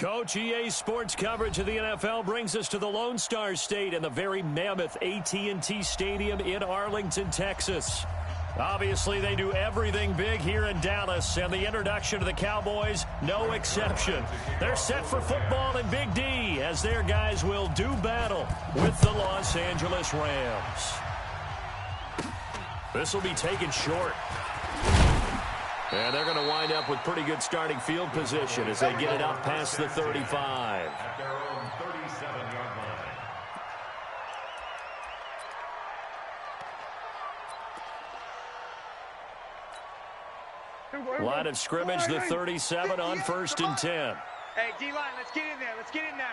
Coach, EA Sports coverage of the NFL brings us to the Lone Star State and the very mammoth AT&T Stadium in Arlington, Texas. Obviously, they do everything big here in Dallas, and the introduction to the Cowboys, no exception. They're set for football in Big D as their guys will do battle with the Los Angeles Rams. This will be taken short. And they're going to wind up with pretty good starting field position as they get it up past the 35. At their own 37-yard line. Line of scrimmage, the 37 on 1st and 10. Hey, D-line, let's get in there. Let's get in there,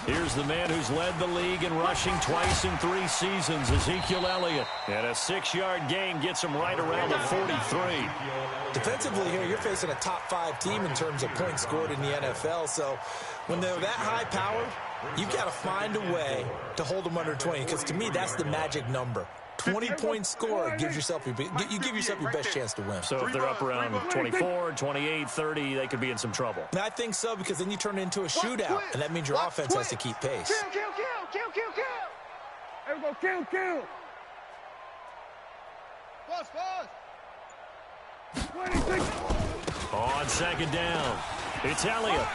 Here's the man who's led the league in rushing twice in 3 seasons, Ezekiel Elliott. And a 6-yard gain gets him right around the 43. Defensively here, you're facing a top 5 team in terms of points scored in the NFL. So when they're that high powered, you've got to find a way to hold them under 20. Because to me, that's the magic number. 20-point score gives yourself you give yourself your best chance to win. So if they're up around 24, 28, 30, they could be in some trouble. And I think so, because then you turn it into a shootout, and that means your offense has to keep pace. Kill. There we go, kill. On 2nd down, it's Elliott.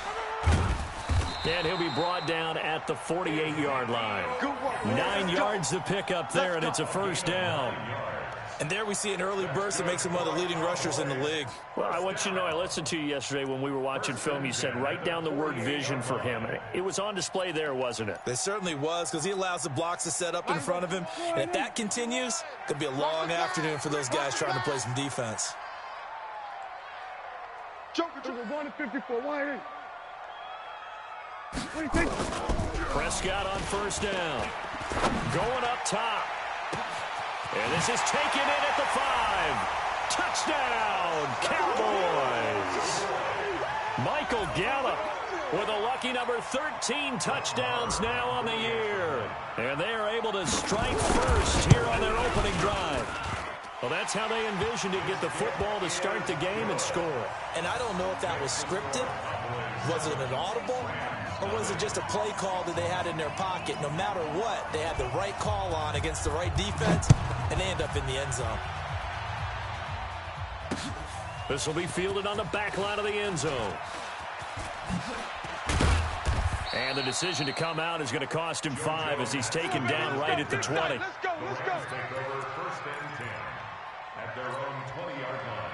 And he'll be brought down at the 48-yard line. 9 yards to pick up there, and it's a 1st down. And there we see an early burst that makes him one of the leading rushers in the league. Well, I want you to know, I listened to you yesterday when we were watching film. You said write down the word vision for him. It was on display there, wasn't it? It certainly was, because he allows the blocks to set up in front of him. And if that continues, it could be a long afternoon for those guys trying to play some defense. Prescott on 1st down. Going up top. And this is taken in at the 5. Touchdown, Cowboys. Michael Gallup with a lucky number 13 touchdowns now on the year. And they are able to strike first here on their opening drive. Well, that's how they envisioned it, get the football to start the game and score. And I don't know if that was scripted. Was it an audible? Or was it just a play call that they had in their pocket? No matter what, they had the right call on against the right defense, and they end up in the end zone. This will be fielded on the back line of the end zone. And the decision to come out is going to cost him 5 as he's taken down right at the 20. Let's go. Take over 1st and 10 at their own 20-yard line.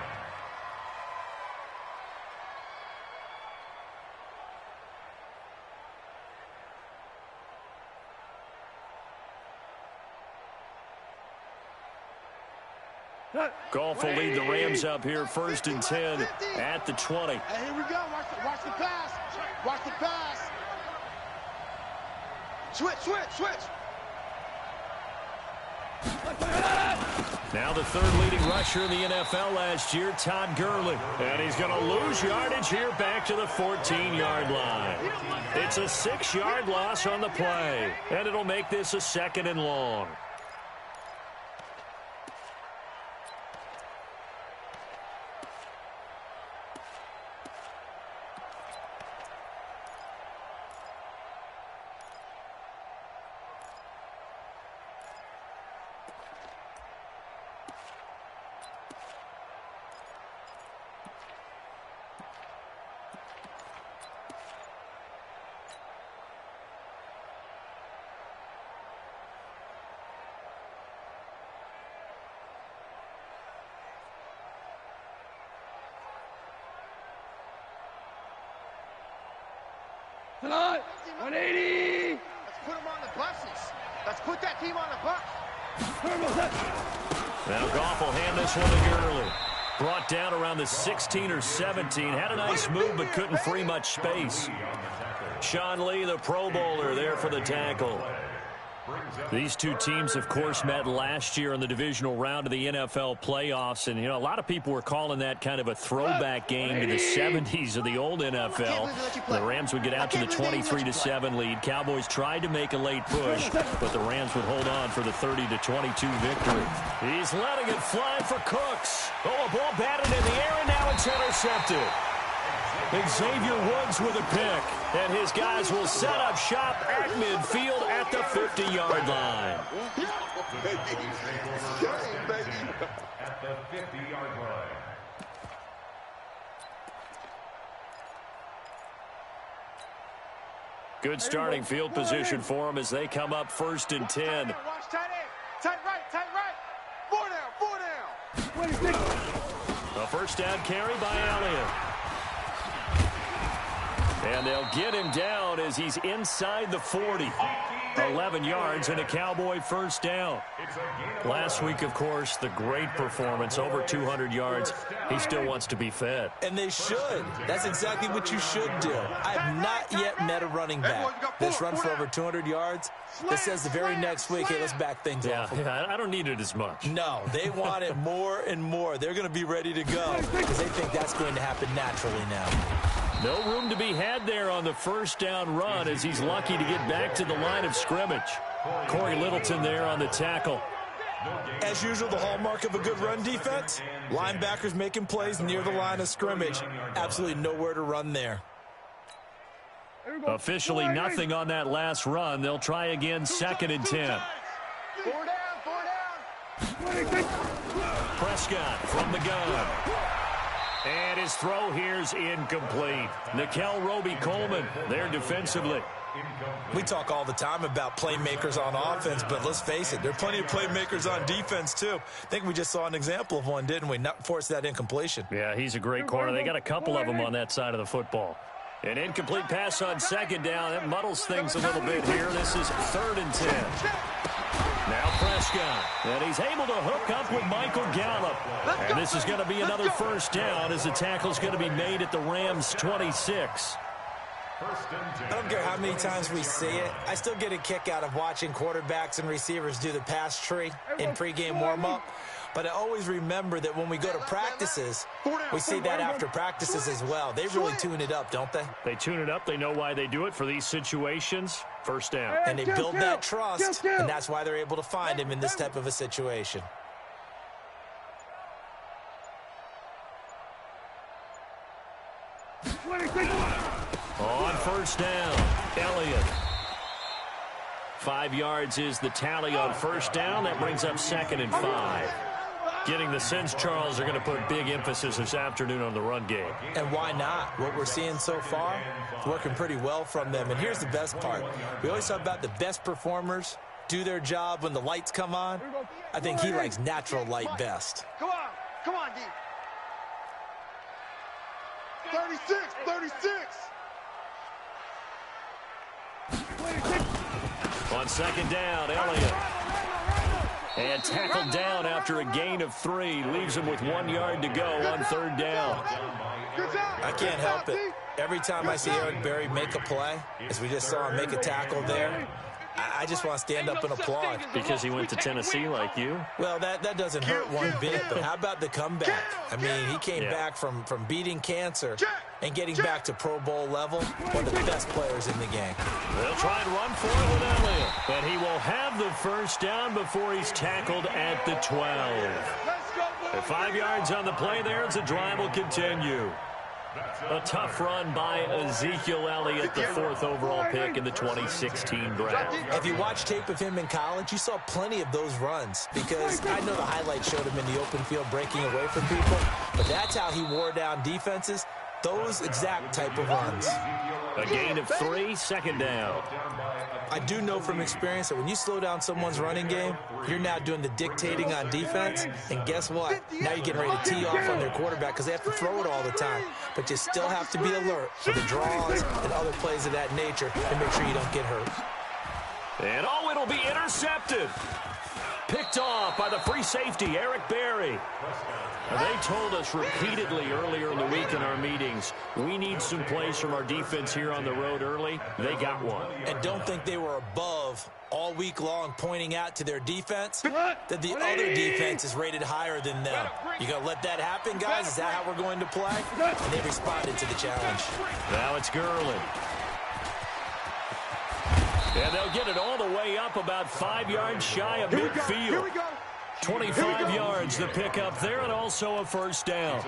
Goff will lead the Rams up here 1st and 10 at the 20. Hey, here we go. Watch the pass. Watch the pass. Switch. Now the 3rd leading rusher in the NFL last year, Todd Gurley. And he's going to lose yardage here back to the 14-yard line. It's a 6-yard loss on the play. And it'll make this a 2nd and long. Tonight, 180. Let's put them on the buses. Let's put that team on the bus. Now Goff will hand this one to Gurley. Brought down around the 16 or 17. Had a nice move, but couldn't free much space. Sean Lee, the Pro Bowler, there for the tackle. These two teams, of course, met last year in the divisional round of the NFL playoffs. And, you know, a lot of people were calling that kind of a throwback game to the 70s of the old NFL. The Rams would get out to the 23-7 lead. Cowboys tried to make a late push, but the Rams would hold on for the 30-22 victory. He's letting it fly for Cooks. Oh, a ball batted in the air, and now it's intercepted. Xavier Woods with a pick. And his guys will set up shop at midfield at the 50-yard line. At the 50-yard line. Good starting field position for them as they come up 1st and 10. Watch tight end. Tight right, tight right. 4 down, 4 down. A first down carry by Elliott. And they'll get him down as he's inside the 40. 11 yards and a Cowboy first down. Last week, of course, the great performance, over 200 yards. He still wants to be fed. And they should. That's exactly what you should do. I have not yet met a running back that's run for over 200 yards that says the very next week, hey, let's back things off. Yeah, I don't need it as much. No, they want it more and more. They're going to be ready to go because they think that's going to happen naturally now. No room to be had there on the first down run as he's lucky to get back to the line of scrimmage. Corey Littleton there on the tackle. As usual, the hallmark of a good run defense, linebackers making plays near the line of scrimmage. Absolutely nowhere to run there. Officially nothing on that last run. They'll try again 2nd and 10. 4 down, 4 down. Prescott from the gun. And his throw here's incomplete. Nickel Roby-Coleman there defensively. We talk all the time about playmakers on offense, but let's face it, there are plenty of playmakers on defense, too. I think we just saw an example of one, didn't we? Not force that incompletion. Yeah, he's a great corner. They got a couple of them on that side of the football. An incomplete pass on 2nd down. That muddles things a little bit here. This is 3rd and 10. Now Prescott, and he's able to hook up with Michael Gallup. And this is going to be another first down as the tackle's going to be made at the Rams' 26. I don't care how many times we see it. I still get a kick out of watching quarterbacks and receivers do the pass tree in pregame warm-up. But I always remember that when we go to practices, we see that after practices as well. They really tune it up, don't they? They tune it up. They know why they do it for these situations. First down. And they build that trust, and that's why they're able to find him in this type of a situation. On first down, Elliott. 5 yards is the tally on first down. That brings up 2nd and 5. Getting the sense Charles are going to put big emphasis this afternoon on the run game. And why not? What we're seeing so far, it's working pretty well from them. And here's the best part. We always talk about the best performers do their job when the lights come on. I think he likes natural light best. Come on, D. 36, 36. On 2nd down, Elliott. And tackled down after a gain of 3. Leaves him with 1 yard to go on 3rd down. I can't help it. Every time I see Eric Berry make a play, as we just saw him make a tackle there, I just want to stand up and applaud. Because he went to Tennessee like you? Well, that doesn't hurt one bit, but how about the comeback? I mean, he came back from beating cancer and getting back to Pro Bowl level, one of the best players in the game. They'll try and run for it with Elliott, but he will have the first down before he's tackled at the 12. At 5 yards on the play there as the drive will continue. A tough run by Ezekiel Elliott, the 4th overall pick in the 2016 draft. If you watch tape of him in college, you saw plenty of those runs because I know the highlights showed him in the open field breaking away from people, but that's how he wore down defenses, those exact type of runs. A gain of 3, 2nd down. I do know from experience that when you slow down someone's running game, you're now doing the dictating on defense, and guess what? Now you're getting ready to tee off on their quarterback because they have to throw it all the time. But you still have to be alert for the draws and other plays of that nature and make sure you don't get hurt. And it'll be intercepted. Picked off by the free safety, Eric Berry. They told us repeatedly earlier in the week in our meetings, we need some plays from our defense here on the road early. They got one. And don't think they were above all week long pointing out to their defense that the other defense is rated higher than them. You going to let that happen, guys? Is that how we're going to play? And they responded to the challenge. Now it's Gurley. And they'll get it all the way up about 5 yards shy of midfield. 25 yards the pickup there, and also a first down.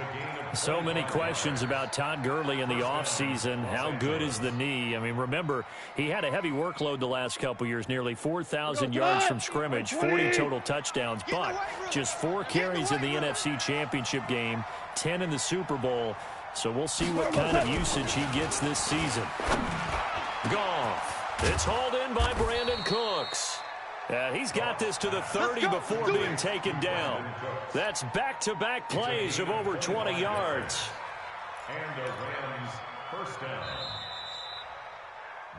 So many questions about Todd Gurley in the offseason. How good is the knee? I mean, remember, he had a heavy workload the last couple years, nearly 4,000 yards from scrimmage, 40 total touchdowns, but just 4 carries in the NFC Championship game, 10 in the Super Bowl. So we'll see what kind of usage he gets this season. Goff. It's hauled in by Brandon Cooks. He's got this to the 30 before being taken down. That's back-to-back plays of over 20 yards. And the Rams first down.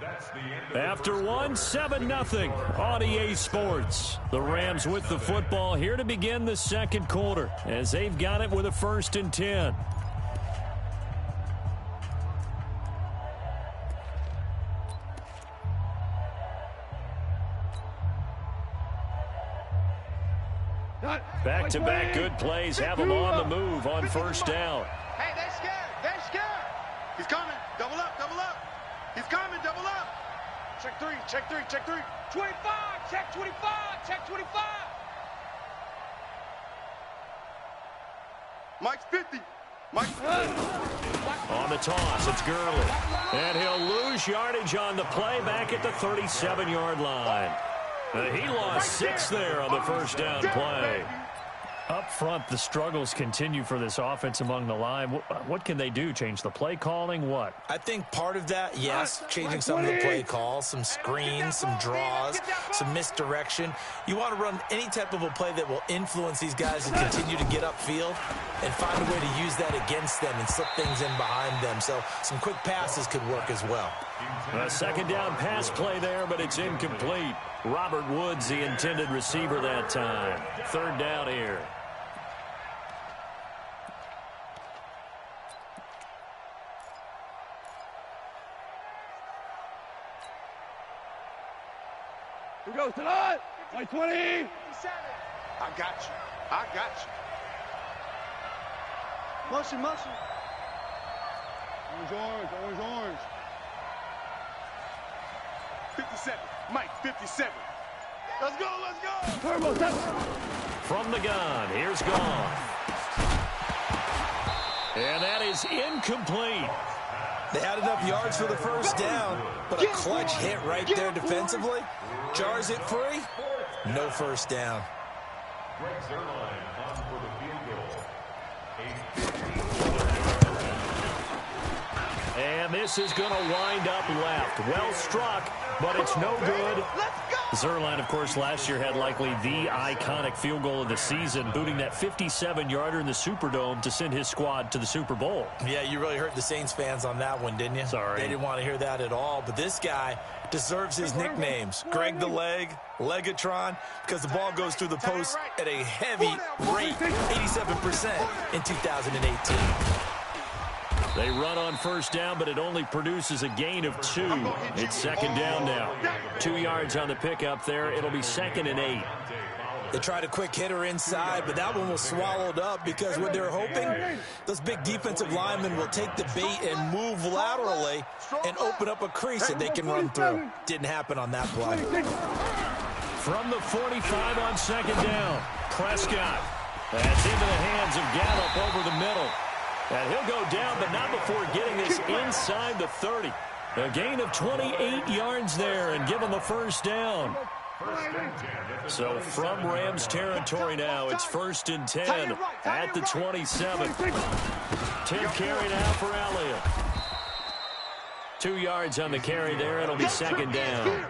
That's the end of After one, 7-0 on EA Sports. The Rams with the football here to begin the second quarter as they've got it with a 1st and 10. Back-to-back good plays have them on the move on first down. Hey, they're scared. They're scared. He's coming. Double up. Double up. He's coming. Double up. Check 3. Check 3. Check 3. 25. Check 25. Check 25. Mike's 50. Mike's On the toss, it's Gurley. And he'll lose yardage on the play back at the 37-yard line. He lost 6 there on the first down play. Up front, the struggles continue for this offense among the line. What can they do? Change the play calling? What? I think part of that, yes, changing some of the play calls, some screens, some draws, some misdirection. You want to run any type of a play that will influence these guys and continue to get upfield and find a way to use that against them and slip things in behind them. So some quick passes could work as well. A second down pass play there, but it's incomplete. Robert Woods, the intended receiver that time. 3rd down here. Here goes tonight. 20. I got you. I got you. Motion, motion. Orange, orange. 57. Mike, 57. Let's go, let's go. Turbo, From the gun, here's Goff. And that is incomplete. They had enough yards for the first down, but a clutch hit right there defensively. Jars it free. No first down. Greg Zerline on for the field goal. And this is going to wind up left. Well struck, but it's no good. Zerline, of course, last year had likely the iconic field goal of the season, booting that 57-yarder in the Superdome to send his squad to the Super Bowl. Yeah, you really hurt the Saints fans on that one, didn't you? Sorry. They didn't want to hear that at all. But this guy deserves his nicknames. Greg the Leg, Legatron, because the ball goes through the post at a heavy rate, 87% in 2018. They run on first down, but it only produces a gain of 2. It's 2nd down now. 2 yards on the pickup there. It'll be 2nd and 8. They tried a quick hitter inside, but that one was swallowed up because what they're hoping, those big defensive linemen will take the bait and move laterally and open up a crease that they can run through. Didn't happen on that play. From the 45 on 2nd down, Prescott. That's into the hands of Gallup over the middle. And he'll go down, but not before getting this inside the 30. A gain of 28 yards there and give him a first down. So from Rams territory now, it's 1st and 10 at the 27. 10th carry now for Elliott. 2 yards on the carry there. It'll be 2nd down.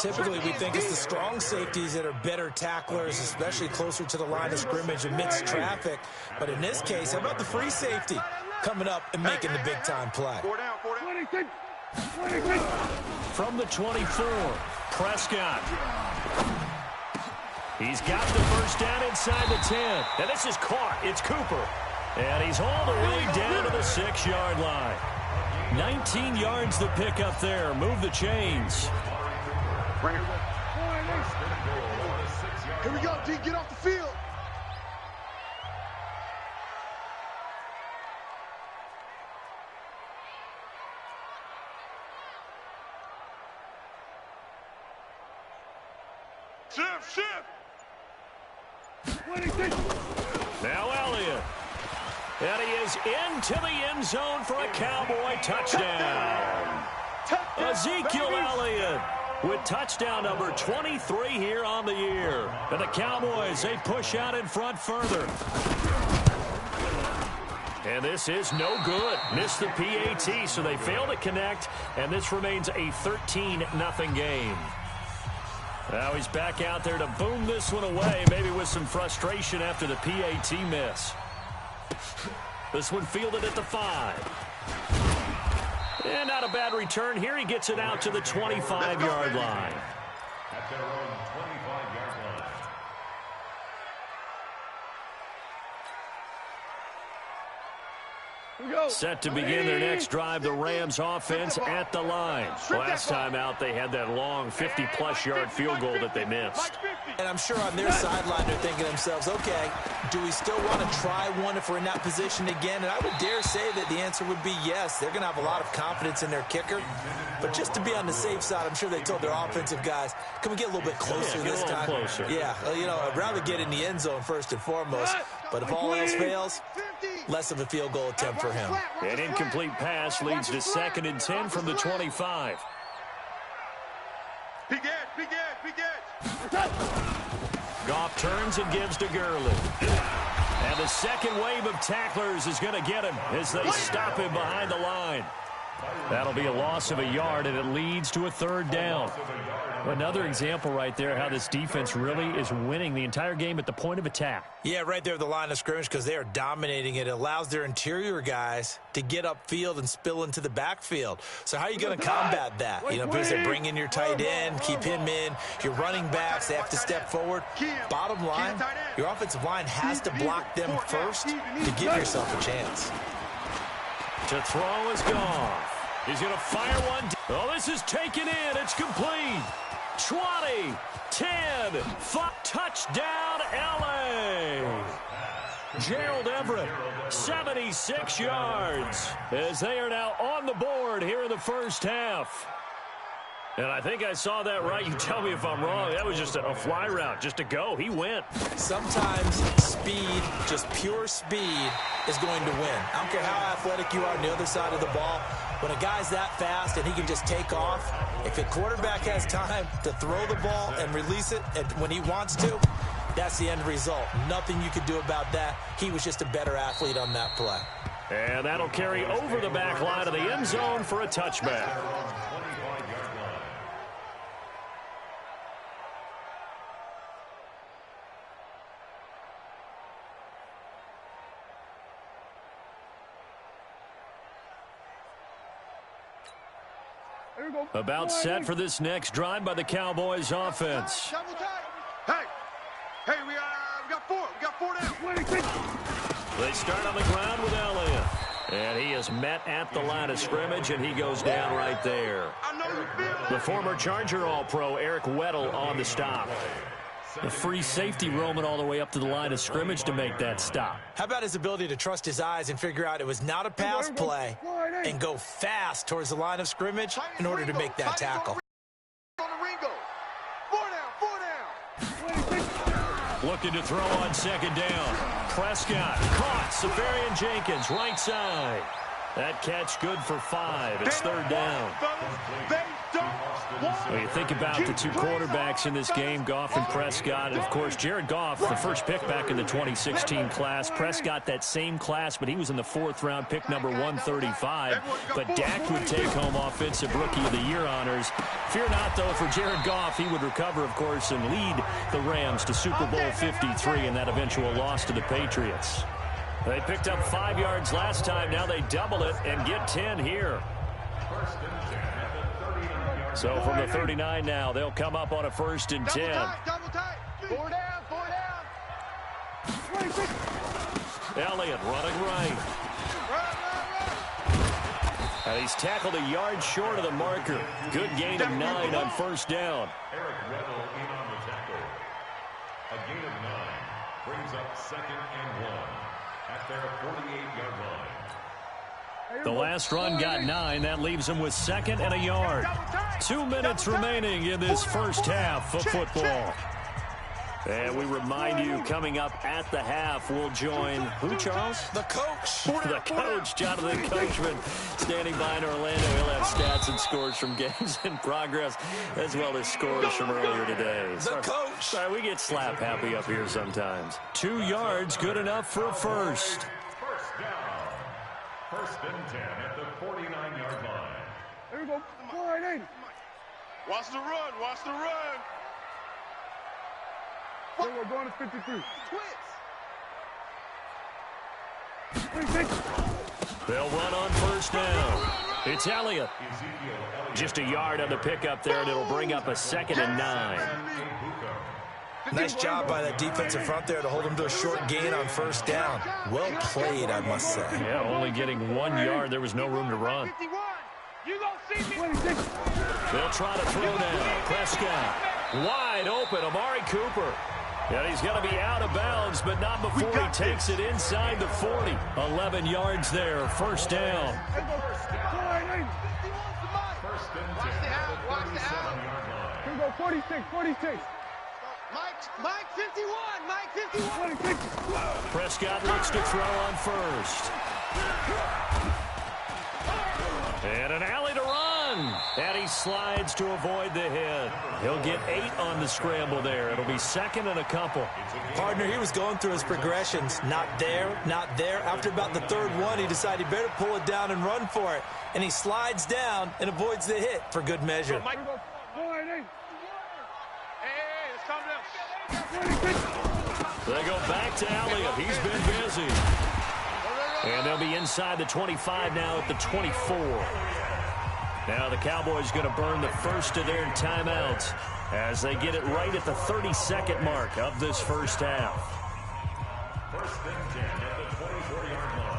Typically, we think it's the strong safeties that are better tacklers, especially closer to the line of scrimmage amidst traffic. But in this case, how about the free safety coming up and making the big-time play? From the 24, Prescott. He's got the first down inside the 10. And this is caught. It's Cooper. And he's hauled away down to the 6-yard line. 19 yards the pick up there. Move the chains. Here we go, D. Get off the field. Shift. Now Elliott. And he is into the end zone for a Cowboy touchdown. Ezekiel Elliott with touchdown number 23 here on the year. And the Cowboys, they push out in front further. And this is no good. Missed the PAT, so they fail to connect, and this remains a 13-0 game. Now he's back out there to boom this one away, maybe with some frustration after the PAT miss. This one fielded at the 5. And not a bad return here. He gets it out to the 25-yard line. At their own 25-yard line. Set to begin their next drive, the Rams offense at the line. Last time out, they had that long 50-plus yard field goal that they missed. And I'm sure on their sideline they're thinking to themselves, okay, do we still want to try one if we're in that position again? And I would dare say that the answer would be yes. They're going to have a lot of confidence in their kicker. But just to be on the safe side, I'm sure they told their offensive guys, can we get a little bit closer this time? Closer. Yeah, you know, I'd rather get in the end zone first and foremost. But if all else fails, less of a field goal attempt for him. An incomplete pass leads to 2nd and 10 from the 25. Big edge. Goff turns and gives to Gurley. And the second wave of tacklers is going to get him as they stop him behind the line. That'll be a loss of a yard, and it leads to a 3rd down. Another example right there how this defense really is winning the entire game at the point of attack. Yeah, right there at the line of scrimmage because they are dominating it. It allows their interior guys to get upfield and spill into the backfield. So how are you going to combat that? You know, because they bring in your tight end, keep him in. Your running backs, they have to step forward. Bottom line, your offensive line has to block them first to give yourself a chance. To throw is Goff. He's going to fire one. Oh, this is taken in. It's complete. 20, 10, 5, touchdown, L.A. Gerald Everett, 76 yards, as they are now on the board here in the first half. And I think I saw that right. You tell me if I'm wrong. That was just a fly route, just to go. He went. Sometimes speed, just pure speed, is going to win. I don't care how athletic you are on the other side of the ball. When a guy's that fast and he can just take off, if a quarterback has time to throw the ball and release it when he wants to, that's the end result. Nothing you can do about that. He was just a better athlete on that play. And that'll carry over the back line of the end zone for a touchback. About set for this next drive by the Cowboys offense. Hey, we got 4. We got 4 down. They start on the ground with Elliott. And he is met at the line of scrimmage, and he goes down right there. The former Charger All-Pro Eric Weddle on the stop. The free safety roaming all the way up to the line of scrimmage to make that stop. How about his ability to trust his eyes and figure out it was not a pass play and go fast towards the line of scrimmage in order to make that tackle. Looking to throw on 2nd down. Prescott caught. Safarian Jenkins right side. That catch good for 5. It's 3rd down. Well, you think about the two quarterbacks in this game, Goff and Prescott. And, of course, Jared Goff, the first pick back in the 2016 class. Prescott, that same class, but he was in the 4th round, pick number 135. But Dak would take home Offensive Rookie of the Year honors. Fear not, though, for Jared Goff. He would recover, of course, and lead the Rams to Super Bowl 53 in that eventual loss to the Patriots. They picked up 5 yards last time. Now they double it and get 10 here. So from the 39 now, they'll come up on a 1st and 10. Double tight. 4 down. Elliott running right. And he's tackled a yard short of the marker. Good gain of 9 on 1st down. Eric Weddle in on the tackle. A gain of 9 brings up 2nd and 1 at their 48-yard line. The last run got 9. That leaves them with 2nd and a yard. 2 minutes remaining in this first half of football. And we remind you, coming up at the half, we'll join who, Charles? The coach. The coach, Jonathan Coachman, standing by in Orlando. He'll have stats and scores from games in progress, as well as scores from earlier today. The coach. Sorry, we get slap happy up here sometimes. 2 yards, good enough for a first. First down. First and 10 at the 49-yard line. There we go. 480. Watch the run. Watch the run. Then we're going to 53. Twits. They'll run on first down. It's Elliott. Just a yard on the pickup there, and it'll bring up a 2nd and 9. Nice job by that defensive front there to hold him to a short gain on first down. Well played, I must say. Yeah, only getting 1 yard. There was no room to run. They'll try to throw now. Prescott wide open. Amari Cooper. And he's going to be out of bounds, but not before he takes it inside the 40. 11 yards there, first down. First and 10 at the 37-yard line. Here we go, 46. Mike 51. Mike 51. Prescott looks to throw on first. And an alley to run. And he slides to avoid the hit. He'll get 8 on the scramble there. It'll be 2nd and a couple. Partner, he was going through his progressions. Not there, not there. After about the 3rd one, he decided he better pull it down and run for it. And he slides down and avoids the hit for good measure. Hey, let's calm down. They go back to Elliott. He's been busy. And they'll be inside the 25 now at the 24. Now the Cowboys going to burn the first of their timeouts as they get it right at the 32nd mark of this first half. First and 10 at the 24-yard line.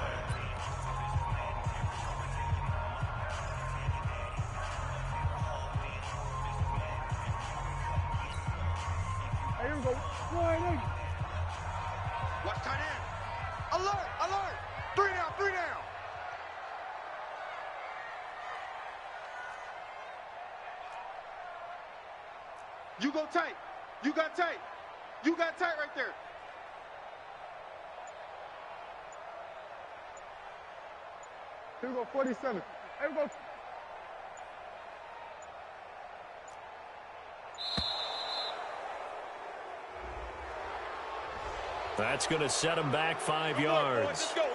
Here we go. Watch tight end. Alert. 3 down. You go tight. You got tight right there. Here we go, 47. Here we go. That's going to set him back 5 yards. Let's go.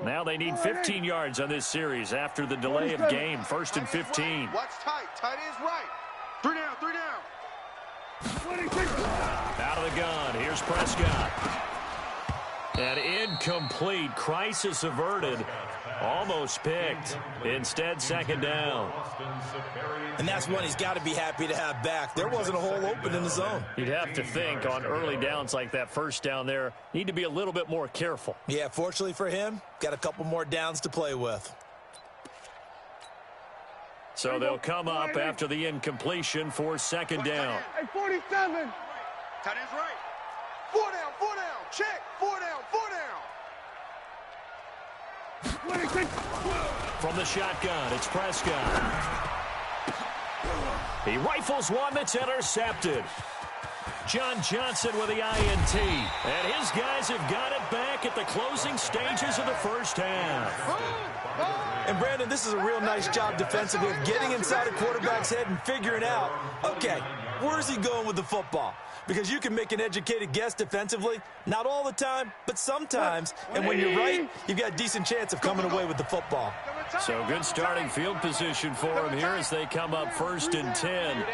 Now they need 15 yards on this series after the delay of game. 1st and 15. Watch tight. Tight is right. 3 down. Out of the gun. Here's Prescott. And incomplete. Crisis averted. Almost picked. Instead, 2nd down. And that's one he's got to be happy to have back. There wasn't a hole open in the zone. You'd have to think on early downs like that first down there, need to be a little bit more careful. Yeah, fortunately for him, got a couple more downs to play with. So they'll come up after the incompletion for 2nd down. Hey, 47. Tight end's right. 4 down. Check. 4 down. From the shotgun, it's Prescott. He rifles one that's intercepted. John Johnson with the INT. And his guys have got it back at the closing stages of the first half. And, Brandon, this is a real nice job defensively of getting inside a quarterback's head and figuring out, okay, where's he going with the football? Because you can make an educated guess defensively, not all the time, but sometimes. And when you're right, you've got a decent chance of coming away with the football. So good starting field position for him here as they come up 1st and 10.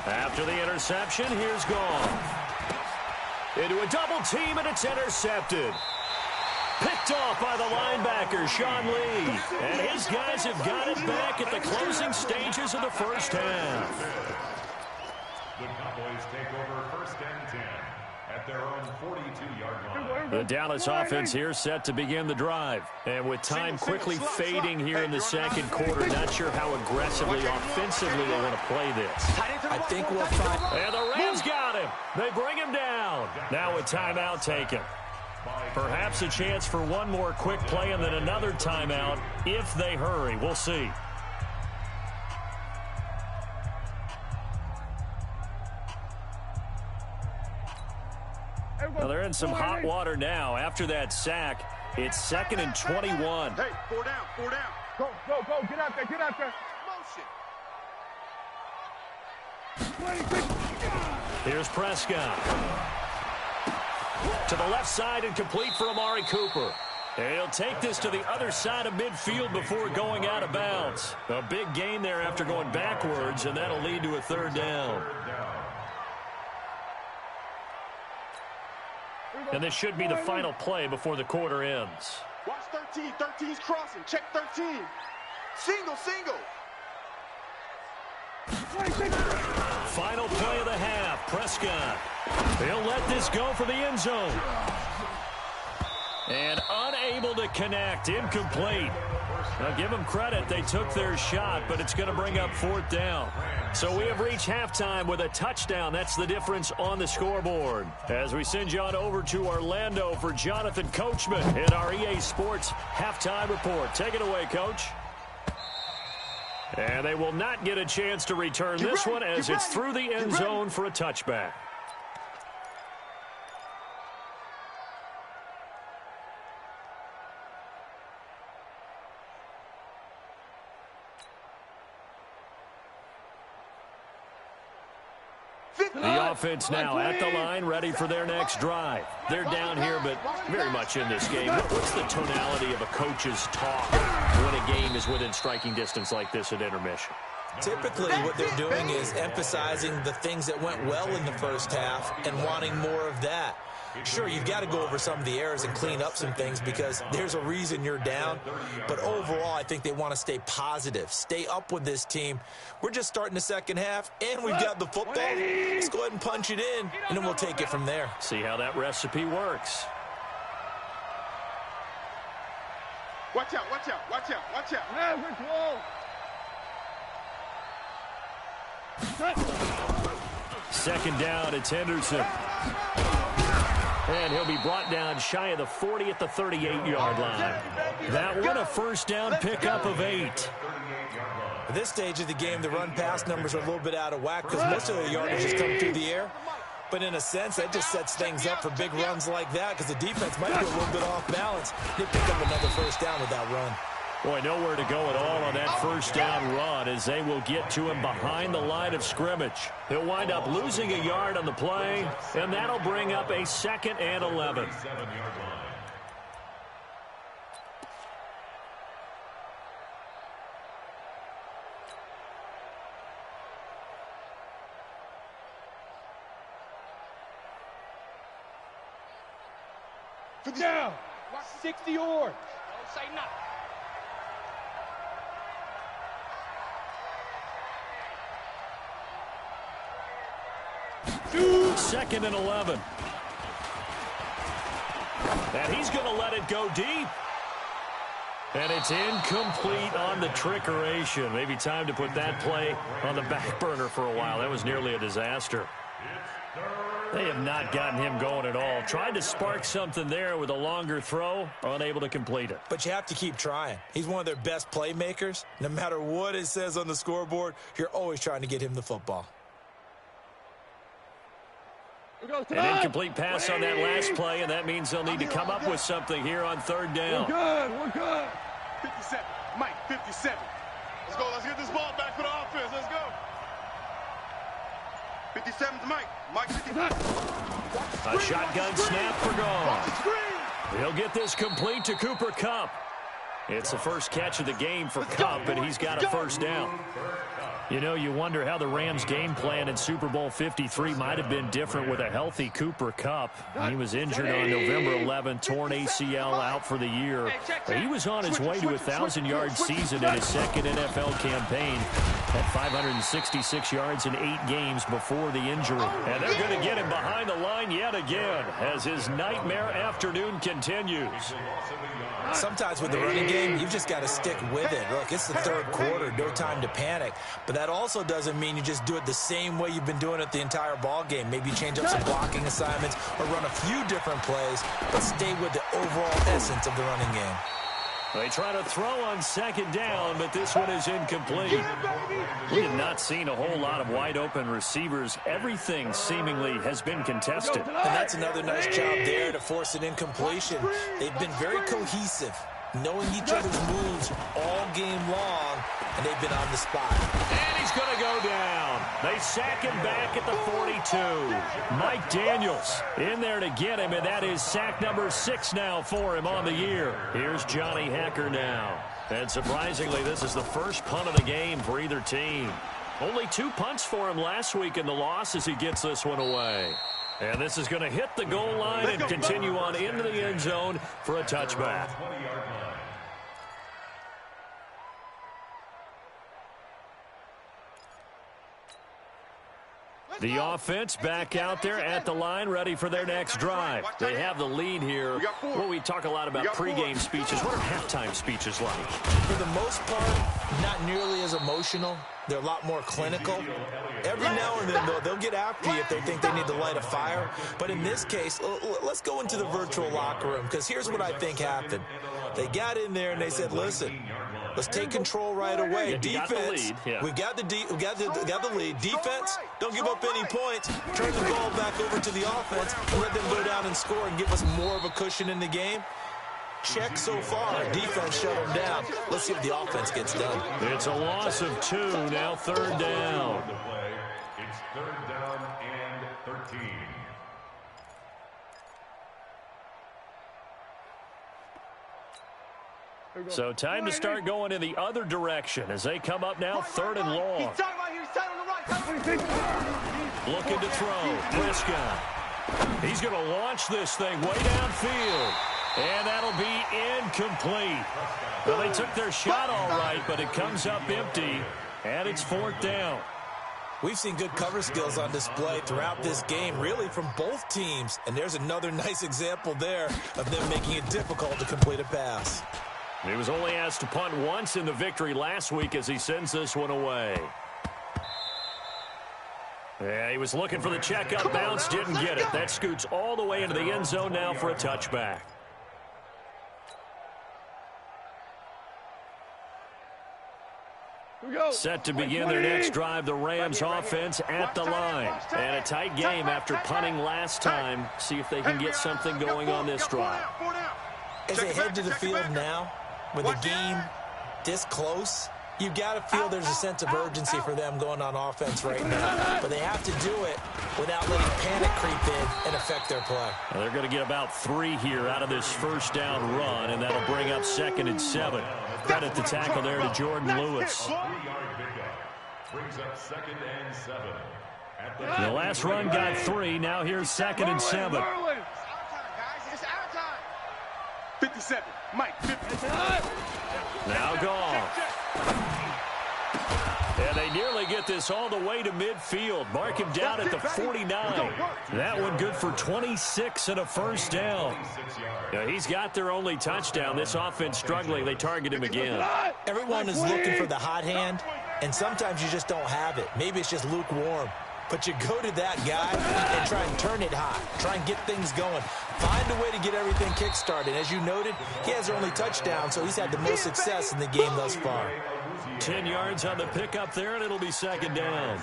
After the interception, here's Goff. Into a double team, and it's intercepted. Picked off by the linebacker, Sean Lee. And his guys have got it back at the closing stages of the first half. The Cowboys take over 1st and 10 at their own 42-yard line. The Dallas offense here set to begin the drive. And with time quickly fading here in the 2nd quarter, not sure how aggressively, offensively they want to play this. I think we'll find... And the Rams got him. They bring him down. Now a timeout taken. Perhaps a chance for one more quick play and then another timeout if they hurry. We'll see. Well, they're in some hot water now. After that sack, it's 2nd and 21. Hey, 4 down, 4 down. Go, go, go. Get out there, get out there. Motion. Here's Prescott. To the left side and complete for Amari Cooper. And he'll take this to the other side of midfield before going out of bounds. A big gain there after going backwards, and that'll lead to a 3rd down. And this should be the final play before the quarter ends. Watch 13. 13's crossing. Check 13. Single, single. Final play of the half. Prescott. He'll let this go for the end zone. And unable to connect. Incomplete. Now, give them credit. They took their shot, but it's going to bring up 4th down. So we have reached halftime with a touchdown. That's the difference on the scoreboard. As we send you on over to Orlando for Jonathan Coachman in our EA Sports halftime report. Take it away, Coach. And they will not get a chance to return this one as it's through the end zone for a touchback. The offense now at the line, ready for their next drive. They're down here, but very much in this game. What's the tonality of a coach's talk when a game is within striking distance like this at intermission? Typically, what they're doing is emphasizing the things that went well in the first half and wanting more of that. Sure, you've got to go over some of the errors and clean up some things because there's a reason you're down. But overall, I think they want to stay positive, stay up with this team. We're just starting the second half, and we've got the football. Let's go ahead and punch it in, and then we'll take it from there. See how that recipe works. Watch out, watch out, watch out, watch out. Second down, it's Henderson. And he'll be brought down shy of the 40 at the 38-yard line. That one a first down pickup of 8. At this stage of the game, the run-pass numbers are a little bit out of whack because most of the yardage has come through the air. But in a sense, that just sets things up for big runs like that because the defense might be a little bit off balance. They pick up another first down with that run. Boy, nowhere to go at all on that first down run as they will get to him behind the line of scrimmage. He'll wind up losing a yard on the play, and that'll bring up a 2nd and 11. Down. 60 yards. Don't say nothing. Second and 11. And he's going to let it go deep. And it's incomplete on the trickeration. Maybe time to put that play on the back burner for a while. That was nearly a disaster. They have not gotten him going at all. Tried to spark something there with a longer throw, unable to complete it. But you have to keep trying. He's one of their best playmakers. No matter what it says on the scoreboard, you're always trying to get him the football. An incomplete pass on that last play, and that means they'll need to come up with something here on 3rd down. We're good. 57. Mike, 57. Let's go. Let's get this ball back for the offense. Let's go. 57's Mike. Mike, 55. A shotgun snap for Gone. He'll get this complete to Cooper Kupp. It's the first catch of the game for Kupp, and he's got a first down. You know, you wonder how the Rams' game plan in Super Bowl 53 might have been different with a healthy Cooper Kupp. He was injured on November 11th, torn ACL out for the year. He was on his way to a 1,000-yard season in his second NFL campaign at 566 yards in 8 games before the injury. And they're going to get him behind the line yet again as his nightmare afternoon continues. Sometimes with the running game, you've just got to stick with it. Look, it's the third quarter, no time to panic. But that also doesn't mean you just do it the same way you've been doing it the entire ball game. Maybe you change up some blocking assignments or run a few different plays, but stay with the overall essence of the running game. They try to throw on second down, but this one is incomplete. We have not seen a whole lot of wide-open receivers. Everything seemingly has been contested. And that's another nice job there to force an incompletion. They've been very cohesive, knowing each other's moves all game long, and they've been on the spot. And he's going to go down. They sack him back at the 42. Mike Daniels in there to get him, and that is sack number 6 now for him on the year. Here's Johnny Hacker now. And surprisingly, this is the first punt of the game for either team. Only 2 punts for him last week in the loss as he gets this one away. And this is going to hit the goal line and continue on into the end zone for a touchback. The offense back out there at the line, ready for their next drive. They have the lead here. Well, we talk a lot about pregame speeches. What are halftime speeches like? For the most part, not nearly as emotional. They're a lot more clinical. Every now and then, though, they'll get after you if they think they need to light a fire. But in this case, let's go into the virtual locker room, because here's what I think happened. They got in there and they said, listen, let's take control right away. Defense, we got the lead. Defense, don't give up any points. Turn the ball back over to the offense and let them go down and score and give us more of a cushion in the game. Check so far. Defense shut them down. Let's see if the offense gets done. It's a loss of 2. Now third down. It's third down and 13. So time to start going in the other direction as they come up now third and long. Looking to throw. Prescott. He's going to launch this thing way downfield. And that'll be incomplete. Well, they took their shot all right, but it comes up empty, and it's fourth down. We've seen good cover skills on display throughout this game, really from both teams. And there's another nice example there of them making it difficult to complete a pass. He was only asked to punt once in the victory last week as he sends this one away. Yeah, he was looking for the checkup bounce, didn't get it. That scoots all the way into the end zone now for a touchback. Set to begin their next drive, the Rams offense at the line. And a tight game after punting last time. See if they can get something going on this drive. As they head to the field now, with the game this close, you've got to feel there's a sense of urgency for them going on offense right now. But they have to do it without letting panic creep in and affect their play. Well, they're going to get about 3 here out of this first down run, and that'll bring up 2nd and 7. Credit the tackle there to Jordan Lewis. Brings up 2nd and 7. The last run got 3. Now here's 2nd and 7. It's our time, guys. It's our time. 57. Mike, 50. Now Goff. And they nearly get this all the way to midfield. Mark him down at the 49. That one good for 26 and a first down. Yeah, he's got their only touchdown. This offense struggling. They target him again. Everyone is looking for the hot hand, and sometimes you just don't have it. Maybe it's just lukewarm. But you go to that guy and try and turn it hot. Try and get things going. Find a way to get everything kick-started. As you noted, he has their only touchdown, so he's had the most success in the game thus far. 10 yards on the pickup there, and it'll be 2nd down.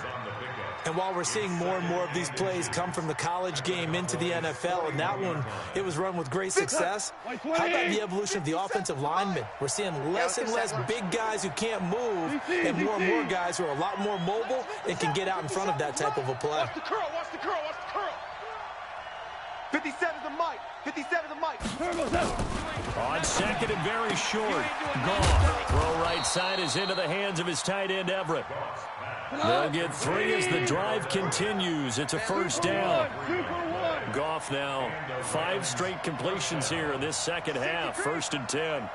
And while we're seeing more and more of these plays come from the college game into the NFL, and that one, it was run with great success, how about the evolution of the offensive linemen? We're seeing less and less big guys who can't move, and more guys who are a lot more mobile and can get out in front of that type of a play. Watch the curl, watch the curl, watch the curl. 57 to Mike, 57 to Mike. On 2nd and very short. Goff. Throw right side is into the hands of his tight end, Everett. They'll get 3 as the drive continues. It's a first down. Goff now 5 straight completions here in this second half. 1st and 10.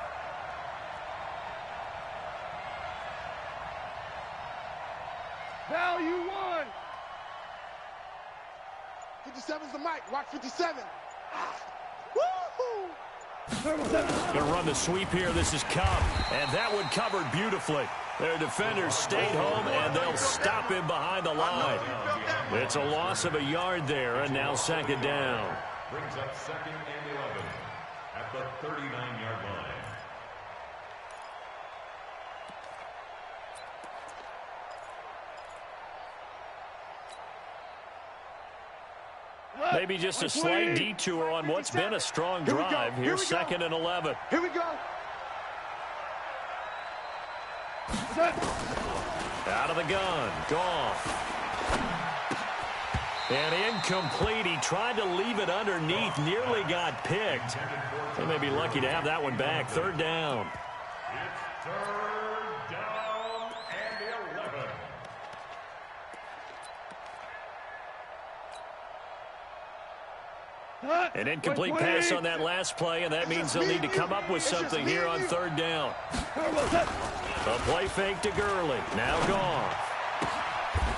Value 1. 57's the mic. Watch 57. Woo-hoo! Going to run the sweep here. This is Cup, and that one covered beautifully. Their defenders stayed home, and they'll stop him behind the line. It's a loss of a yard there, and now second down. Brings up second and 11 at the 39-yard line. Maybe just a slight detour on what's been a strong drive. Here's second and 11. Here we go. Out of the gun. Goff. And incomplete. He tried to leave it underneath. Nearly got picked. They may be lucky to have that one back. Third down. It's third down and 11. An incomplete pass on that last play, and that means they'll need to come up with something here on third down. A play fake to Gurley. Now Goff.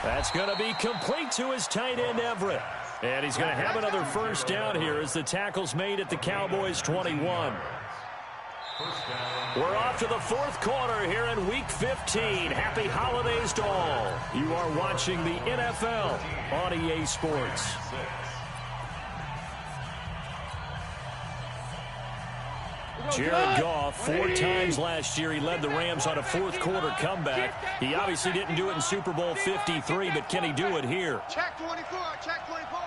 That's going to be complete to his tight end, Everett. And he's going to have another first down here as the tackle's made at the Cowboys' 21. We're off to the fourth quarter here in Week 15. Happy holidays to all. You are watching the NFL on EA Sports. Jared Goff, 4 times last year, he led the Rams on a fourth-quarter comeback. He obviously didn't do it in Super Bowl 53, but can he do it here? Check 24, check 24.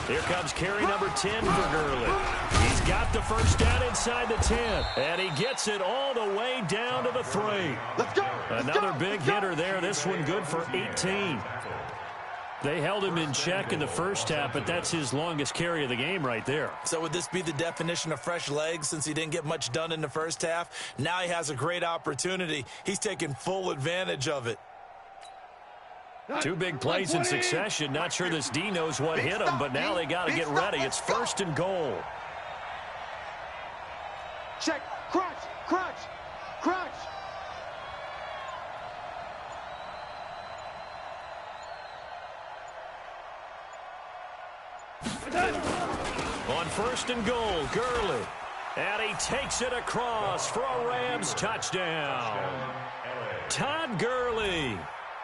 Here comes carry number 10 for Gurley. He's got the first down inside the 10, and he gets it all the way down to the 3. Let's go. Another big hitter there. This one good for 18. They held him in check in the first half, but that's his longest carry of the game right there. So would this be the definition of fresh legs since he didn't get much done in the first half? Now he has a great opportunity. He's taking full advantage of it. 2 big plays in succession. Not sure this D knows what hit him, but now they got to get ready. It's first and goal. Check, crunch, crunch, crunch. On first and goal, Gurley. And he takes it across for a Rams touchdown. Todd Gurley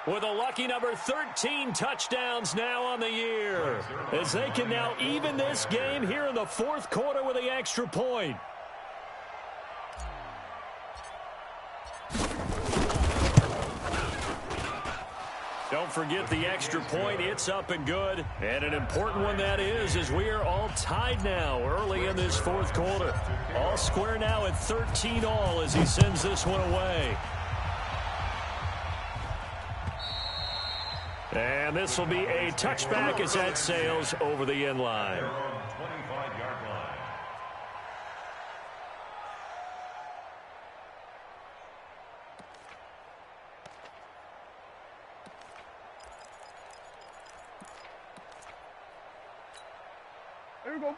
with a lucky number 13 touchdowns now on the year, as they can now even this game here in the fourth quarter with the extra point. Don't forget the extra point. It's up and good. And an important one that is, as we are all tied now early in this fourth quarter. All square now at 13 all as he sends this one away. And this will be a touchback as that sails over the end line.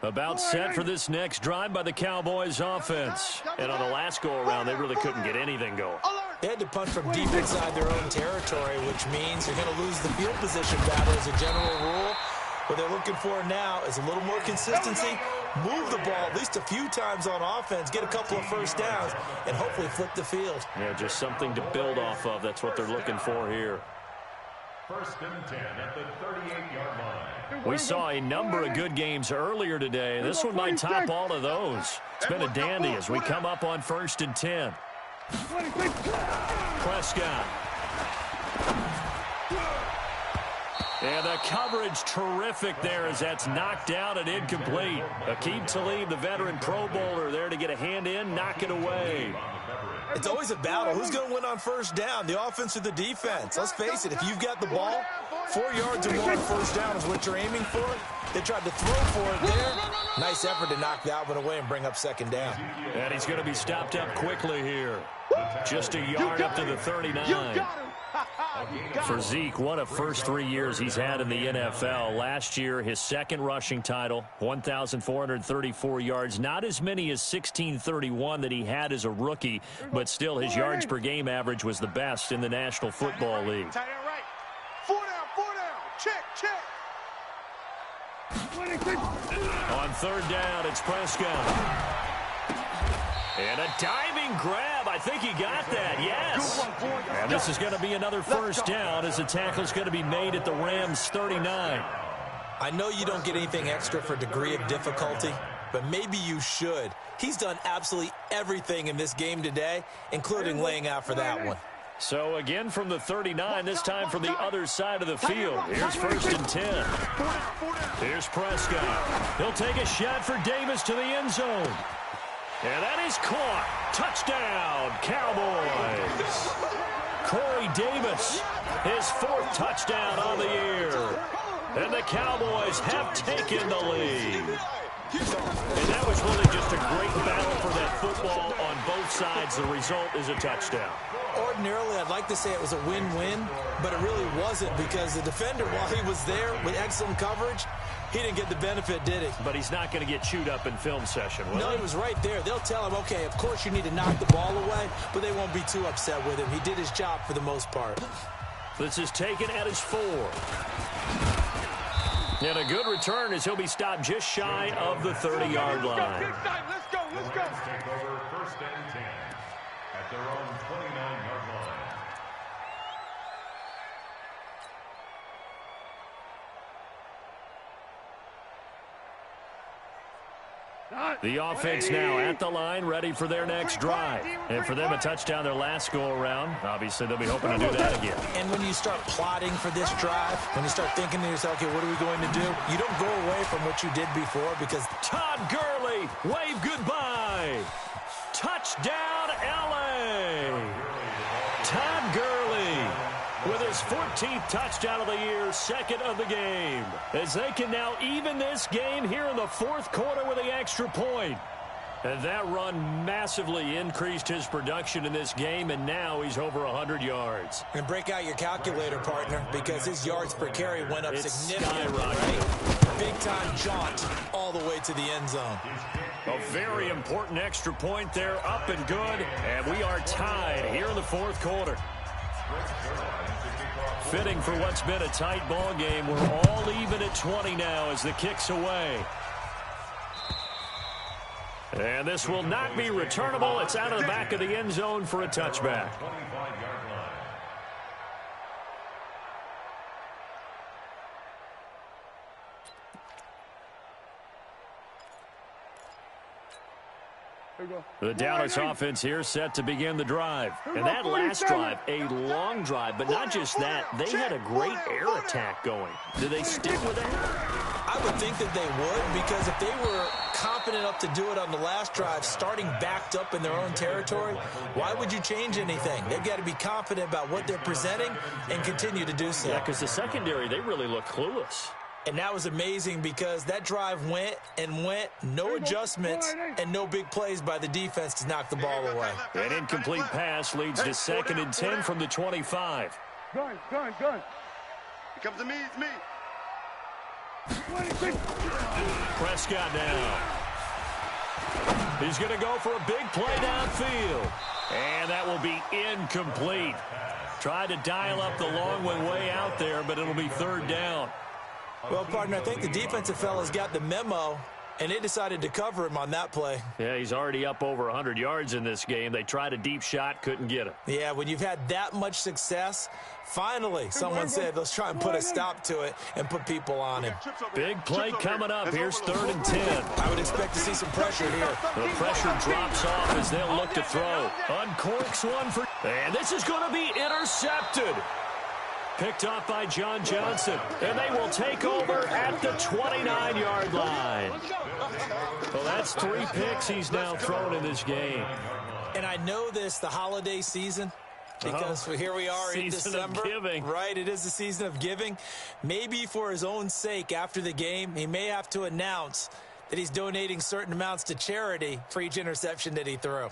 About set for this next drive by the Cowboys offense. And on the last go-around, they really couldn't get anything going. They had to punt from deep inside their own territory, which means you're going to lose the field position battle as a general rule. What they're looking for now is a little more consistency, move the ball at least a few times on offense, get a couple of first downs, and hopefully flip the field. Yeah, just something to build off of. That's what they're looking for here. First and 10 at the 38-yard line. We saw a number of good games earlier today. This one might top all of those. It's been a dandy as we come up on first and 10. Prescott. And the coverage terrific there as that's knocked down and incomplete. Aqib Talib, the veteran Pro Bowler, there to get a hand in, knock it away. It's always a battle. Who's going to win on first down, the offense or the defense? Let's face it, if you've got the ball, 4 yards or more on first down is what you're aiming for. They tried to throw for it there. Nice effort to knock that one away and bring up second down. And he's going to be stopped up quickly here. Just a yard up to the 39. For Zeke, what a first 3 years he's had in the NFL. Last year, his second rushing title, 1,434 yards. Not as many as 1,631 that he had as a rookie, but still his yards per game average was the best in the National Football League. Tight end right. 4 down, 4 down. Check, check. On third down, it's Prescott. And a diving grab. I think he got that, yes. And this is going to be another first down as the tackle's going to be made at the Rams' 39. I know you don't get anything extra for degree of difficulty, but maybe you should. He's done absolutely everything in this game today, including laying out for that one. So again from the 39, this time from the other side of the field. Here's first and 10. Here's Prescott. He'll take a shot for Davis to the end zone. And that is caught. Touchdown, Cowboys. Corey Davis, his 4th touchdown on the year. And the Cowboys have taken the lead. And that was really just a great battle for that football on both sides. The result is a touchdown. Ordinarily, I'd like to say it was a win-win, but it really wasn't because the defender, while he was there with excellent coverage, he didn't get the benefit, did he? But he's not going to get chewed up in film session, will No, he? he was right there. They'll tell him, okay, of course you need to knock the ball away, but they won't be too upset with him. He did his job for the most part. This is taken at his 4. And a good return as he'll be stopped just shy of the 30-yard line. Let's go. Take over first and 10 at their own 29-yard line. The offense now at the line, ready for their next drive. And for them, a touchdown their last go-around. Obviously, they'll be hoping to do that again. And when you start plotting for this drive, when you start thinking to yourself, okay, what are we going to do? You don't go away from what you did before because Todd Gurley, wave goodbye. Touchdown, L.A. Todd Gurley with his 14th touchdown of the year, 2nd of the game. As they can now even this game here in the 4th quarter with the extra point. And that run massively increased his production in this game, and now he's over 100 yards. And break out your calculator, partner, because his yards per carry went up It's significantly. skyrocketed. Right? Big-time jaunt all the way to the end zone. A very important extra point there, up and good. And we are tied here in the 4th quarter. Fitting for what's been a tight ball game. We're all even at 20 now as the kick's away. And this will not be returnable. It's out of the back of the end zone for a touchback. 25-yard line. The Dallas offense here set to begin the drive. And that last drive, a long drive, but not just that. They had a great air attack going. Do they stick with that? I would think that they would, because if they were confident enough to do it on the last drive, starting backed up in their own territory, why would you change anything? They've got to be confident about what they're presenting and continue to do so. Yeah, because the secondary, they really look clueless. And that was amazing because that drive went and went, no adjustments, and no big plays by the defense to knock the ball away. An incomplete pass leads to 2nd and 10 from the 25. Gun. He comes to me, it's me. Prescott now. He's going to go for a big play downfield. And that will be incomplete. Tried to dial up the long one way out there, but it'll be 3rd down. Well, partner, I think the defensive fellas got the memo, and they decided to cover him on that play. Yeah, he's already up over 100 yards in this game. They tried a deep shot, couldn't get it. Yeah, when you've had that much success, finally someone said, let's try and put a stop to it and put people on him. Big play coming up. Here's 3rd and 10. I would expect to see some pressure here. The pressure drops off as they'll look to throw. Uncorks one for... And this is going to be intercepted. Picked off by John Johnson. And they will take over at the 29-yard line. Well, that's 3 picks he's now thrown in this game. And I know this, the holiday season, because here we are in December. Season of giving. Right, it is the season of giving. Maybe for his own sake after the game, he may have to announce that he's donating certain amounts to charity for each interception that he threw.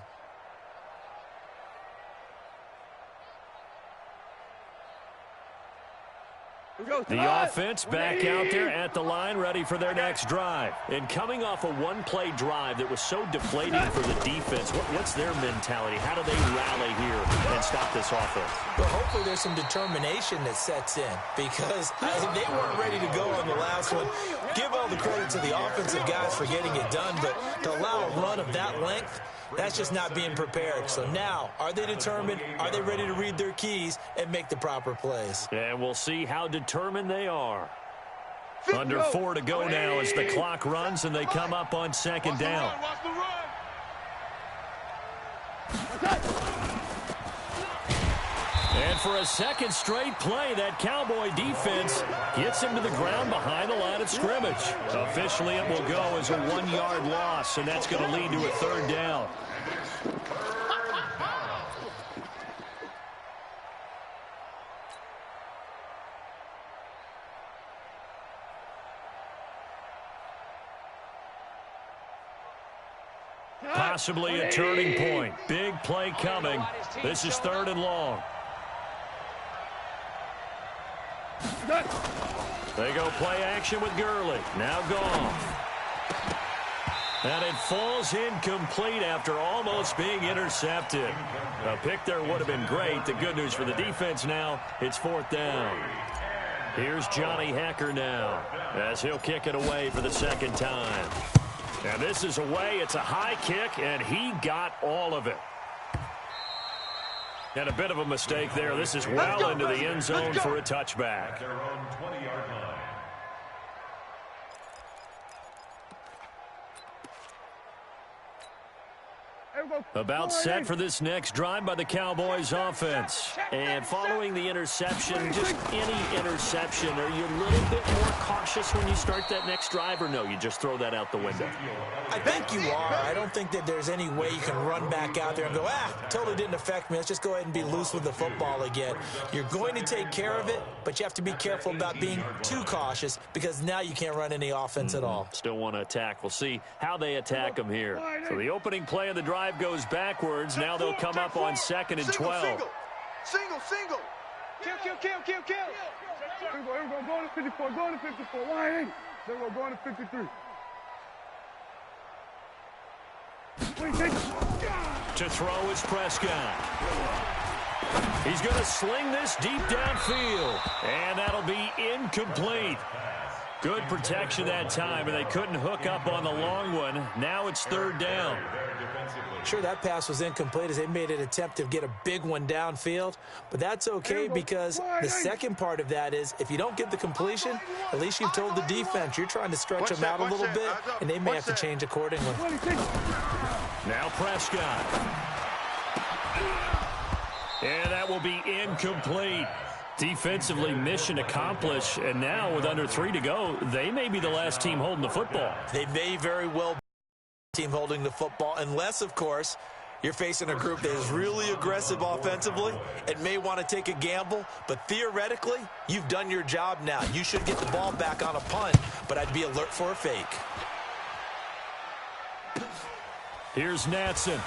The offense back out there at the line, ready for their next drive. And coming off a one-play drive that was so deflating for the defense, what's their mentality? How do they rally here and stop this offense? Well, hopefully there's some determination that sets in because they weren't ready to go on the last one. Give all the credit to the offensive guys for getting it done, but to allow a run of that length, that's just not being prepared. So now, are they determined? Are they ready to read their keys and make the proper plays? And we'll see how determined they are. Under 4 to go now as the clock runs and they come up on second down. And for a second straight play, that Cowboy defense gets him to the ground behind the line of scrimmage. Officially, it will go as a 1-yard loss, and that's going to lead to a third down. Possibly a turning point. Big play coming. This is 3rd and long. They go play action with Gurley. Now gone. And it falls incomplete after almost being intercepted. A pick there would have been great. The good news for the defense now, it's 4th down. Here's Johnny Hecker now as he'll kick it away for the second time. And this is away. It's a high kick, and he got all of it. And a bit of a mistake there. This is well into the end zone for a touchback. Their own 20-yard line. About set for this next drive by the Cowboys offense. And following the interception, just any interception, are you a little bit more cautious when you start that next drive, or no, you just throw that out the window? I think you are. I don't think that there's any way you can run back out there and go, totally didn't affect me. Let's just go ahead and be loose with the football again. You're going to take care of it, but you have to be careful about being too cautious because now you can't run any offense at all. Still want to attack. We'll see how they attack them here. So the opening play of the drive goes backwards. Now they'll come up on 2nd and 12. Single. Kill. Here we go. Go to 54. Go to 54. Line. There we go. Go to 53. To throw is Prescott. He's going to sling this deep downfield. And that'll be incomplete. Good protection that time, and they couldn't hook up on the long one. Now it's 3rd down. Sure, that pass was incomplete as they made an attempt to get a big one downfield, but that's okay because the second part of that is if you don't get the completion, at least you've told the defense you're trying to stretch them out a little bit, and they may have to change accordingly. Now Prescott. And that will be incomplete. Defensively, mission accomplished, and now with under 3 to go, they may be the last team holding the football. They may very well be the team holding the football, unless, of course, you're facing a group that is really aggressive offensively and may want to take a gamble, but theoretically, you've done your job now. You should get the ball back on a punt, but I'd be alert for a fake. Here's Natson.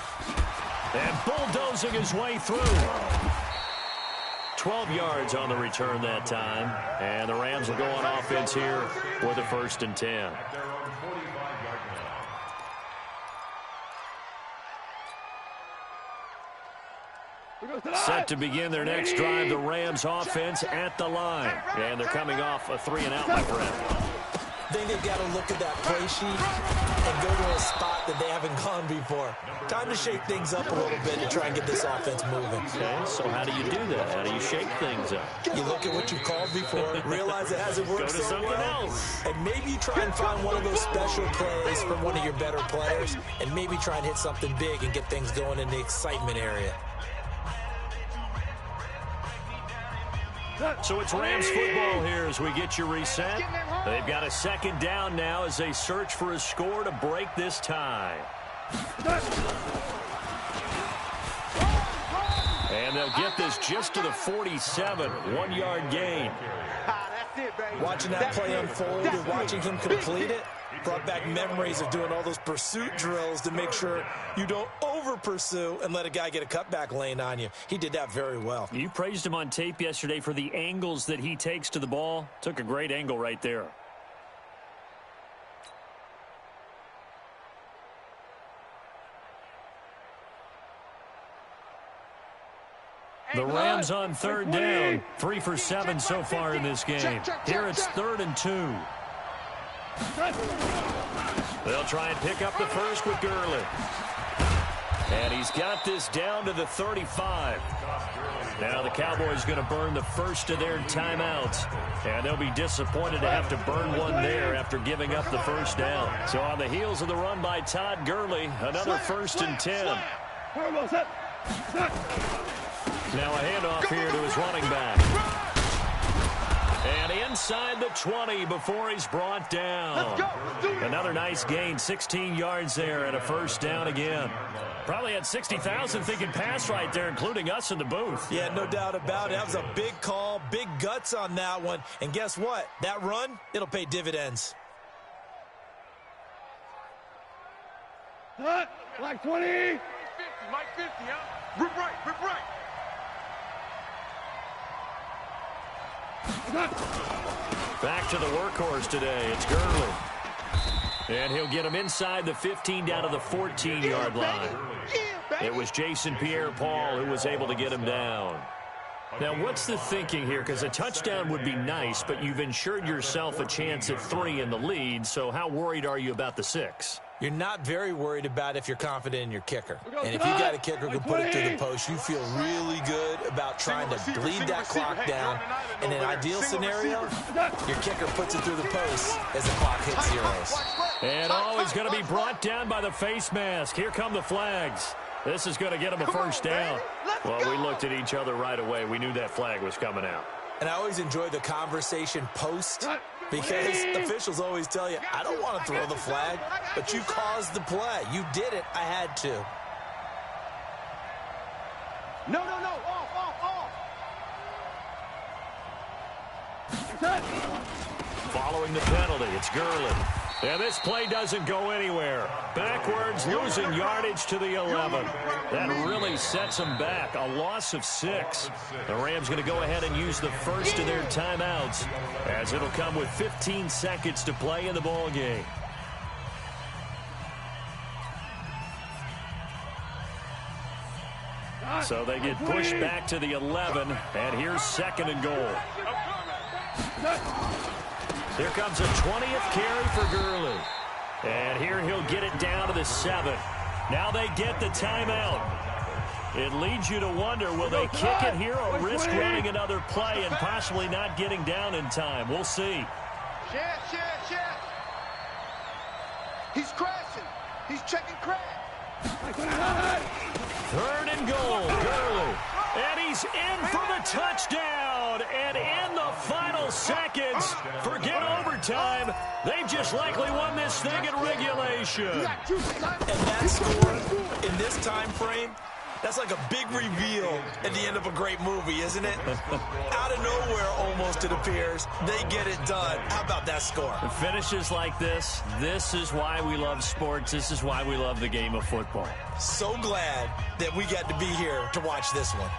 And bulldozing his way through. 12 yards on the return that time. And the Rams will go on offense here with a 1st and 10. Set to begin their next drive, the Rams offense at the line. And they're coming off a 3-and-out, my friend. I think they've got to look at that play sheet and go to a spot that they haven't gone before. Time to shake things up a little bit to try and get this offense moving. Okay, so how do you do that? How do you shake things up? You look at what you've called before, realize it hasn't worked Go to so something well, else. and maybe you try and find one of those special plays from one of your better players, and maybe try and hit something big and get things going in the excitement area. So it's Rams football here as we get you reset. They've got a 2nd down now as they search for a score to break this tie. And they'll get this just to the 47, 1-yard gain. Watching that play unfold and watching him complete it brought back memories of doing all those pursuit drills to make sure you don't over-pursue and let a guy get a cutback lane on you. He did that very well. You praised him on tape yesterday for the angles that he takes to the ball. Took a great angle right there. The Rams on third down. 3 for 7 so far in this game. Here it's 3rd and 2. They'll try and pick up the first with Gurley. And he's got this down to the 35. Now the Cowboys going to burn the first of their timeouts. And they'll be disappointed to have to burn one there after giving up the first down. So on the heels of the run by Todd Gurley, another 1st and 10. Now a handoff here to his running back. And inside the 20 before he's brought down. Another nice gain, 16 yards there and a 1st down again. Probably had 60,000 thinking pass right there, including us in the booth. Yeah, no doubt about it. That was a big call, big guts on that one. And guess what? That run, it'll pay dividends. Like 20. 50, Mike 50, huh? Rip right, rip right. Back to the workhorse today. It's Gurley. And he'll get him inside the 15 down to the 14-yard line. It was Jason Pierre-Paul who was able to get him down. Now, what's the thinking here? Because a touchdown would be nice, but you've ensured yourself a chance at 3 in the lead, so how worried are you about the 6? You're not very worried about if you're confident in your kicker. And if you got a kicker who can put it through the post, you feel really good about trying to bleed that clock down. In an ideal scenario, your kicker puts it through the post as the clock hits zeros. And he's going to be brought down by the face mask. Here come the flags. This is going to get him a 1st down. Well, we looked at each other right away. We knew that flag was coming out. And I always enjoy the conversation post because officials always tell you, I don't want to throw the flag, but you caused the play. You did it. I had to. No, no, no. Off, off, off. Following the penalty, it's Gurley. And this play doesn't go anywhere. Backwards, losing yardage to the 11. That really sets them back. A loss of 6. The Rams going to go ahead and use the first of their timeouts, as it'll come with 15 seconds to play in the ball game. So they get pushed back to the 11, and here's 2nd and goal. Here comes a 20th carry for Gurley. And here he'll get it down to the 7. Now they get the timeout. It leads you to wonder, will they kick it here or risk running another play and possibly not getting down in time? We'll see. Chef. He's crashing. He's checking crash. 3rd and goal, Gurley. And he's in for the touchdown. And in the final seconds, forget overtime. They've just likely won this thing in regulation. And that score in this time frame, that's like a big reveal at the end of a great movie, isn't it? Out of nowhere, almost, it appears, they get it done. How about that score? Finishes like this is why we love sports. This is why we love the game of football. So glad that we got to be here to watch this one.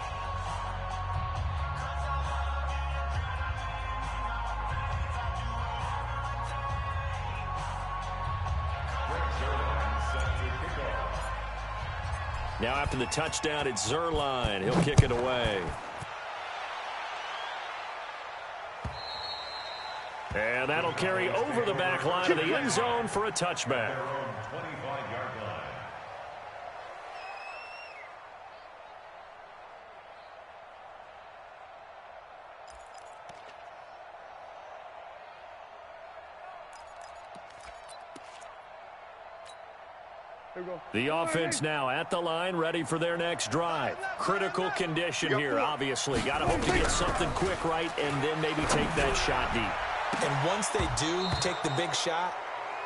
Now after the touchdown, it's Zerline. He'll kick it away. And that'll carry over the back line of the end zone for a touchback. The offense now at the line, ready for their next drive. Critical condition here, obviously. Got to hope to get something quick right and then maybe take that shot deep. And once they do take the big shot,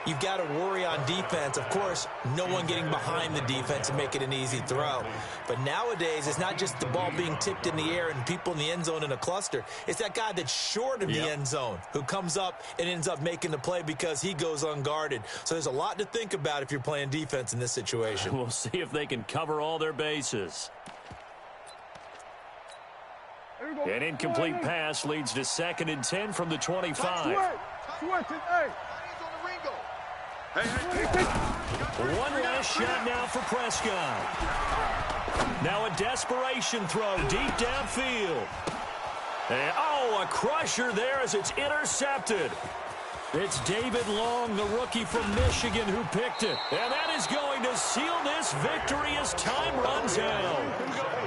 you've got to worry on defense. Of course, no one getting behind the defense and make it an easy throw. But nowadays, it's not just the ball being tipped in the air and people in the end zone in a cluster. It's that guy that's short of the end zone who comes up and ends up making the play because he goes unguarded. So there's a lot to think about if you're playing defense in this situation. We'll see if they can cover all their bases. An incomplete pass leads to 2nd and 10 from the 25. One last shot now for Prescott. Now a desperation throw deep downfield. And, a crusher there as it's intercepted. It's David Long, the rookie from Michigan, who picked it. And that is going to seal this victory as time runs out.